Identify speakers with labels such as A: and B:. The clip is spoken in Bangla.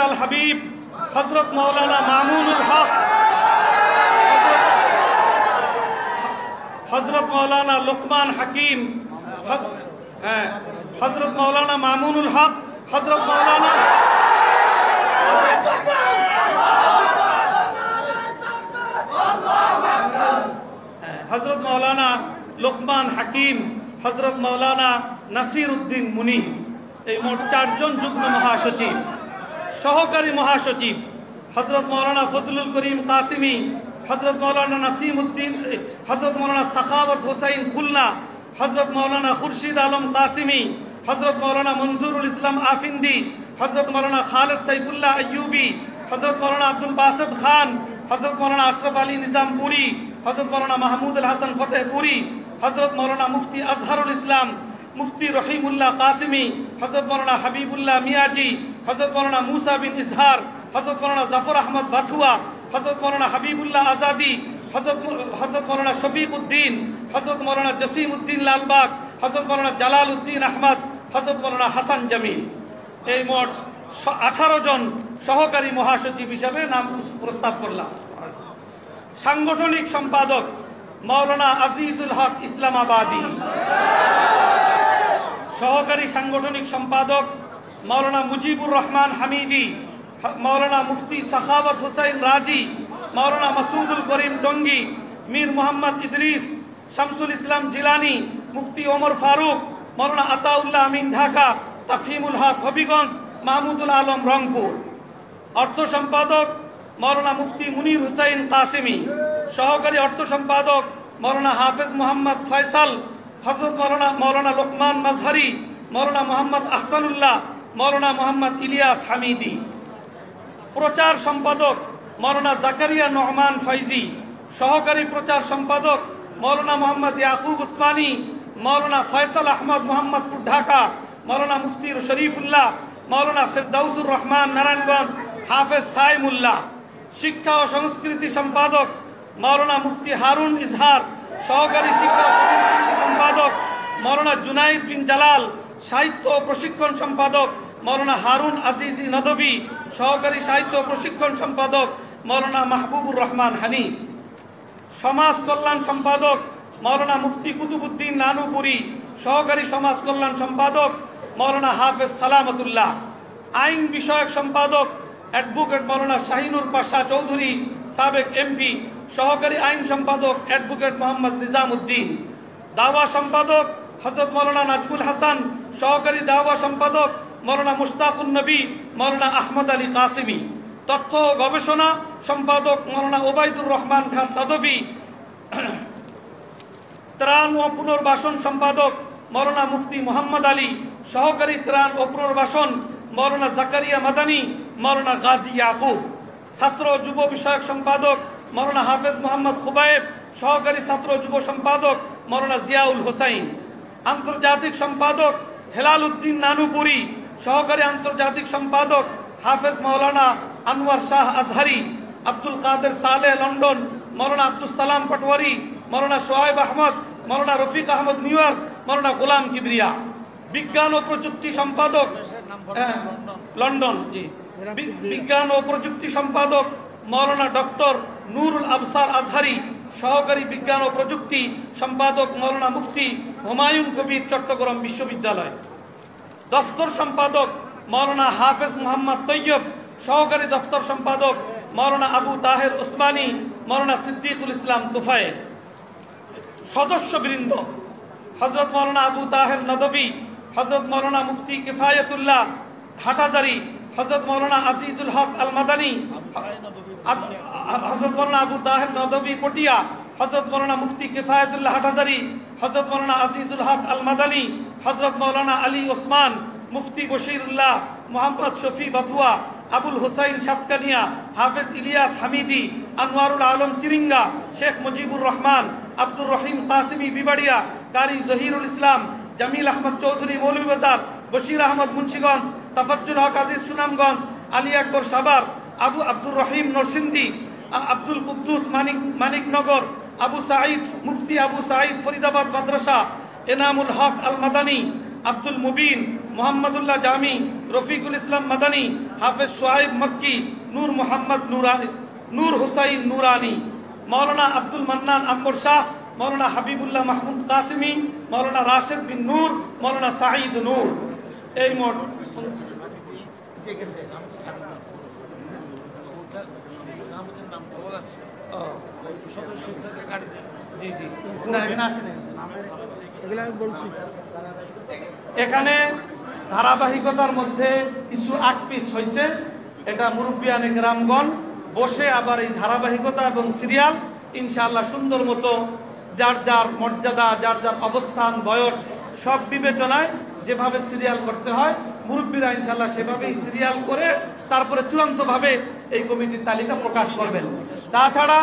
A: আল হাবিব হযরত মাওলানা মামুনুল হক, হযরত মাওলানা লোকমান হাকিম, হযরত মাওলানা মামুনুল হক, হযরত মাওলানা হযরত মাওলানা লোকমান হাকিম, হযরত মাওলানা নাসির উদ্দিন মুনি, এই মোট 4 জন যুগ্ম মহাসচিব। সহকারী মহাসচিব হযরত মাওলানা ফজলুল করিম কাসিমি, হযরত মাওলানা নাসিম উদ্দিন, হযরত মাওলানা সাখাওয়াত হোসাইন খুলনা, হযরত মাওলানা খুরশিদ আলম কাসিমি, হযরত মাওলানা মনজুরুল ইসলাম আফিন্দি, হযরত মাওলানা খালেদ সাইফুল্লাহ আইয়ুবি, হযরত মাওলানা আব্দুল বাসিত খান, হযরত মাওলানা আশরাফ আলী নিজামপুরি, হযরত মাওলানা মাহমুদ আল হাসান ফতেহপুরি, হযরত মাওলানা মুফতি আজহারুল ইসলাম, মুফতি রহিমুল্লাহ কাসিমি, হযরত মাওলানা হাবিবুল্লাহ মিয়াজি, হযরত মাওলানা মুসা বিন ইজহার, হযরত মাওলানা জাফর আহমদ বাথুয়া, হযরত মাওলানা হাবিবুল্লাহ আজাদি, হযরত মাওলানা শফিক উদ্দিন, হযরত মাওলানা জসিম উদ্দিন লালবাগ, হযরত মাওলানা জালাল উদ্দিন আহমদ, হযরত মাওলানা হাসান জামিল। এই মোট 18 জন সহকারী মহাসচিব হিসাবে নাম প্রস্তাব করলাম। সাংগঠনিক সম্পাদক মাওলানা আজিজুল হক ইসলামাবাদী, সহকারী সাংগঠনিক সম্পাদক মাওলানা মুজিবুর রহমান হামিদি, মাওলানা মুফতি সাখাওয়াত হোসাইন রাজি, মাওলানা মাসুদুল করিম ডঙ্গি, মীর মোহাম্মদ ইদ্রিস, শামসুল ইসলাম জিলানি, মুফতি ওমর ফারুক, মাওলানা আতাউল্লাহ আমিন ঢাকা, তাফহিমুল হক হবিগঞ্জ, মাহমুদুল আলম রংপুর। অর্থ সম্পাদক মাওলানা মুফতি মুনির হুসাইন কাসিমি, সহকারী অর্থ সম্পাদক মাওলানা হাফেজ মোহাম্মদ ফয়সাল, হযরত মাওলানা লোকমান মাজহারি, মাওলানা মোহাম্মদ আহসানুল্লাহ, মাওলানা মোহাম্মদ ইলিয়াস হামিদি। প্রচার সম্পাদক মাওলানা জাকারিয়া নহমান ফয়জি, সহকারী প্রচার সম্পাদক মাওলানা মোহাম্মদ ইয়াকুব উসমানী, মাওলানা ফয়সাল আহমদ মোহাম্মদপুর ঢাকা, মাওলানা মুফতি শরীফুল্লাহ, মাওলানা ফিরদাউসুর রহমান নারায়ণগঞ্জ, হাফেজ সাইমুল্লাহ। শিক্ষা ও সংস্কৃতি সম্পাদক মাওলানা মুফতি হারুন ইজহার, সহকারী শিক্ষা ও সংস্কৃতি সম্পাদক মাওলানা জুনাইদ বিন জালাল, সাহিত্য ও প্রশিক্ষণ সম্পাদক মাওলানা হারুন আজিজি নদভী, সহকারী সাহিত্য ও প্রশিক্ষণ সম্পাদক মাওলানা মাহবুবুর রহমান হানিফ। সমাজ কল্যাণ সম্পাদক মাওলানা মুফতি কুতুবুদ্দিন নানুপুরি, সহকারী সমাজ কল্যাণ সম্পাদক মাওলানা হাফেজ সালামতুল্লাহ। আইন বিষয়ক সম্পাদক অ্যাডভোকেট মাওলানা শাহিনুর পাশা চৌধুরী, সাবেক এমপি, সহকারী আইন সম্পাদক অ্যাডভোকেট মোহাম্মদ নিজামউদ্দিন। দাওয়া সম্পাদক হযরত মাওলানা নাজমুল হাসান, সহকারী দাওয়া সম্পাদক মাওলানা মুশতাকুন নবী, মাওলানা আহমদ আলী কাসিমি। তথ্য ও গবেষণা সম্পাদক মাওলানা ওবায়দুর রহমান খান নদভী। ত্রাণ ও পুনর্বাসন সম্পাদক মাওলানা মুফতি মোহাম্মদ আলী, সহকারী ত্রাণ ও পুনর্বাসন মাওলানা জাকারিয়া মাদানী, মাওলানা গাজী ইয়াকুব। ছাত্র যুব বিষয়ক সম্পাদক মাওলানা হাফেজ মোহাম্মদ খুবাইব, সহকারী ছাত্র যুব সম্পাদক মাওলানা জিয়াউল হোসাইন। আন্তর্জাতিক সম্পাদক হেলাল উদ্দিন নানুপুরি, সহকারী আন্তর্জাতিক সম্পাদক হাফেজ মাওলানা আনোয়ার শাহ আজহারি। আব্দুল কাদের সালেহ লন্ডন, মাওলানা আব্দুল সালাম পাটোয়ারি, মাওলানা সোহাইব আহমদ, মাওলানা রফিক আহমদ নিউ ইয়র্ক, মাওলানা গোলাম কিবরিয়া। বিজ্ঞান ও প্রযুক্তি সম্পাদক লন্ডন, জি। বিজ্ঞান ও প্রযুক্তি সম্পাদক মাওলানা ডক্টর নুরুল আবসার আজহারি, সহকারী বিজ্ঞান ও প্রযুক্তি সম্পাদক মাওলানা মুফতি হুমায়ুন কবির, চট্টগ্রাম বিশ্ববিদ্যালয়। দফতর সম্পাদক মাওলানা হাফেজ মোহাম্মদ তৈয়ব, সহকারী দফতর সম্পাদক মাওলানা আবু তাহের ওসমানী, মাওলানা সিদ্দিকুল ইসলাম তুফায়েল। সদস্যবৃন্দ হযরত মাওলানা আবু তাহের নদভী, হযরত মাওলানা মুফতি কিফায়াতুল্লাহ হাটাজারি, হযরত মাওলানা আজিজুল হক আল মাদানী, হযরত মাওলানা আবু তাহের নদভী পটিয়া, হযরত মাওলানা মুফতি কিফায়াতুল্লাহ হাটাজারি, হযরত মাওলানা আজিজুল হক আল মাদানী, হযরত মাওলানা আলী ওসমান, মুফতি বশিরুল্লাহ, মোহাম্মদ শফি বাথুয়া, আবুল হোসাইন সাতকানিয়া, হাফেজ ইলিয়াস হামিদি, আনোয়ারুল আলম চিরিঙ্গা, শেখ মুজিবুর রহমান, আব্দুর রহিম কাসিমি বিবাড়িয়া, কারি জহিরুল ইসলাম, জামিল আহমদ চৌধুরী মৌলভীবাজার, বশির আহমদ মুন্সিগঞ্জ, তাফাজ্জুল হক আজিজ সুনামগঞ্জ, আলী আকবর সাভার, আব্দুর রহিম নরসিংদী, আব্দুল কুদ্দুস মানিকনগর, আবু সাঈদ মুফতি আবু সাঈদ ফরিদাবাদ মাদ্রাসা, এনামুল হক আল মাদানী, আব্দুল মুবিন মোহাম্মদুল্লাহ জামি, রফিকুল ইসলাম মাদানী, হাফেজ সোহাইব মক্কি, নূর মোহাম্মদ নুরানি, নূর হুসাইন নুরানি, মৌলানা আব্দুল মান্নান আম্বর শাহ, মৌলানা হাবিবুল্লাহ মাহমুদ কাসিমি, মৌলানা রাশেদ বিন নূর, মৌলানা সাঈদ নূর। এই মোট এখানে ধারাবাহিকতার মধ্যে কিছু আকপিস হয়েছে। এটা মুরব্বিয়ানে কেরামগণ বসে আবার এই ধারাবাহিকতা এবং সিরিয়াল ইনশাআল্লাহ সুন্দর মতো যার যার মর্যাদা, যার যার অবস্থান, বয়স সব বিবেচনায় যেভাবে সিরিয়াল করতে হয় মুরব্বীরা ইনশাআল্লাহ সেভাবেই সিরিয়াল করে তারপরে চূড়ান্তভাবে এই কমিটির তালিকা প্রকাশ করবেন। তাছাড়া